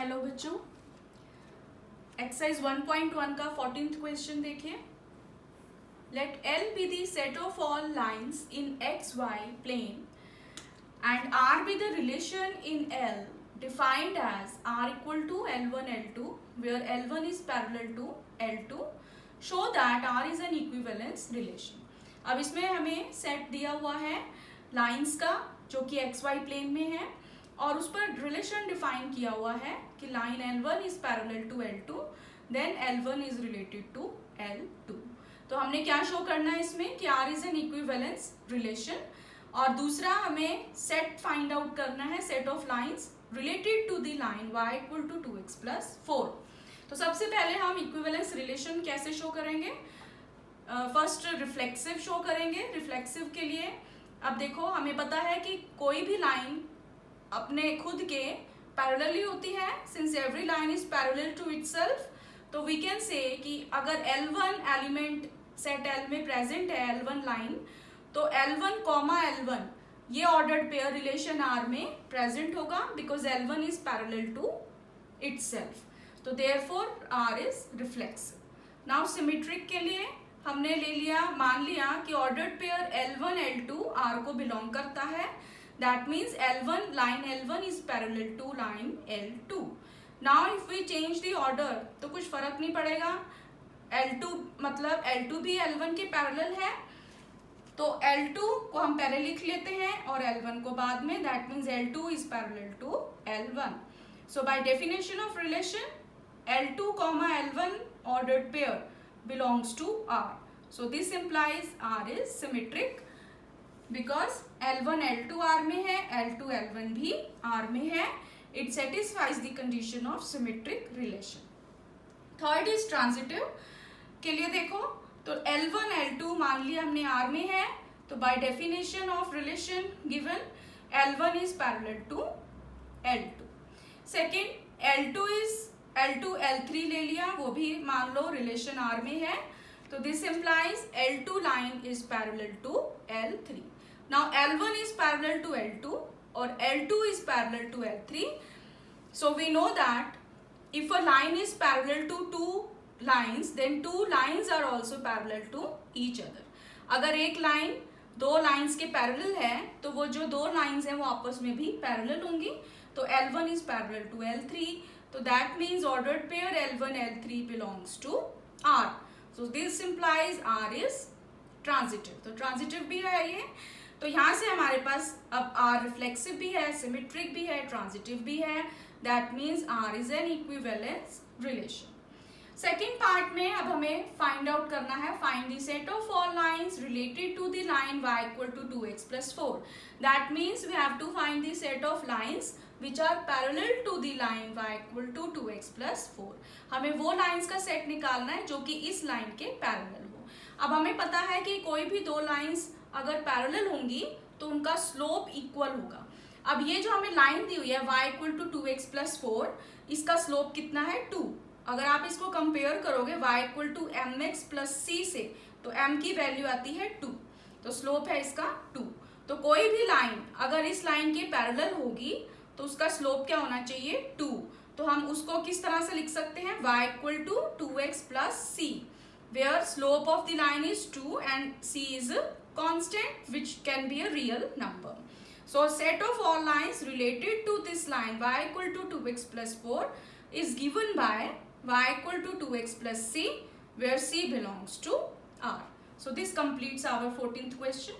Hello बच्चों, exercise 1.1 का 14th question देखिए। Let L be the set of all lines in X Y plane and R be the relation in L defined as R equal to L1 L2 where L1 is parallel to L2 show that R is an equivalence relation। अब इसमें हमें set दिया हुआ है lines का जो कि XY plane में है और उस पर रिलेशन डिफाइन किया हुआ है कि line L1 is parallel to L2 then L1 is related to L2। तो हमने क्या शो करना है इसमें कि R is an equivalence relation और दूसरा हमें सेट फाइंड आउट करना है set of lines related to the line y equal to 2x plus 4। तो सबसे पहले हम इक्विवेलेंस रिलेशन कैसे शो करेंगे? फर्स्ट रिफ्लेक्सिव शो करेंगे। रिफ्लेक्सिव के लिए अब देखो हमें पता है कि कोई भी लाइन अपने खुद के पैरेलल ही होती है since every line is parallel to itself. तो वी कैन से कि अगर L1 एलिमेंट सेट L में प्रेजेंट है L1 लाइन तो L1 कॉमा L1 ये ऑर्डर्ड पेयर रिलेशन R में प्रेजेंट होगा because L1 is parallel to itself. तो therefore R is reflexive. Now symmetric के लिए हमने ले लिया मान लिया कि ordered pair L1 L2 R को बिलोंग करता है। That means line L1 is parallel to line L2. Now if we change the order तो कुछ फर्क नहीं पड़ेगा। L2 मतलब L2 भी L1 के पैरेलल है तो L2 को हम पहले लिख लेते हैं और L1 को बाद में। That means L2 is parallel to L1. So by definition of relation L2 comma L1 ordered pair belongs to R. So this implies R is symmetric because L1 L2 R में है, L2 L1 भी R में है। It satisfies the condition of symmetric relation. Third is transitive के लिए देखो तो L1 L2 मान लिया हमने R में है तो by definition of relation given L1 is parallel to L2. Second L2 L3 ले लिया वो भी मान लो रिलेशन R में है तो this implies L2 line is parallel to L3. Now L1 is parallel to L2 or L2 is parallel to L3. So we know that if a line is parallel to two lines then two lines are also parallel to each other. अगर एक line दो lines के parallel है तो वो जो दो lines हैं वो आपस में भी पैरेलल होंगी। तो L1 is parallel to L3 तो that means ordered pair L1 L3 belongs to R. So this implies R is transitive. तो transitive भी है ये। तो यहाँ से हमारे पास अब R रिफ्लेक्सिव भी है, सिमेट्रिक भी है, ट्रांजिटिव भी है। That means R is an equivalence relation. Second part में अब हमें फाइंड आउट करना है find the set of all lines related to the line y equal to 2x plus 4। That means we have to find the set of lines which are parallel to the line y equal to 2x plus 4। हमें वो lines का set निकालना है जो कि इस line के parallel हो। अब हमें पता है कि कोई भी दो लाइंस अगर पैरेलल होंगी तो उनका स्लोप इक्वल होगा। अब ये जो हमें लाइन दी हुई है y equal to 2x plus 4 इसका स्लोप कितना है 2। अगर आप इसको कंपेयर करोगे y equal to mx plus c से तो m की वैल्यू आती है 2 तो स्लोप है इसका 2। तो कोई भी लाइन अगर इस लाइन के पैरेलल होगी तो उसका स्लोप क्या होना चाहिए 2। तो हम उसको किस तरह से लिख सकते हैं y equal to 2x plus c where slope of the line is 2 and c is a constant which can be a real number. So set of all lines related to this line y equal to 2x plus 4 is given by y equal to 2x plus c where c belongs to R. So this completes our 14th question.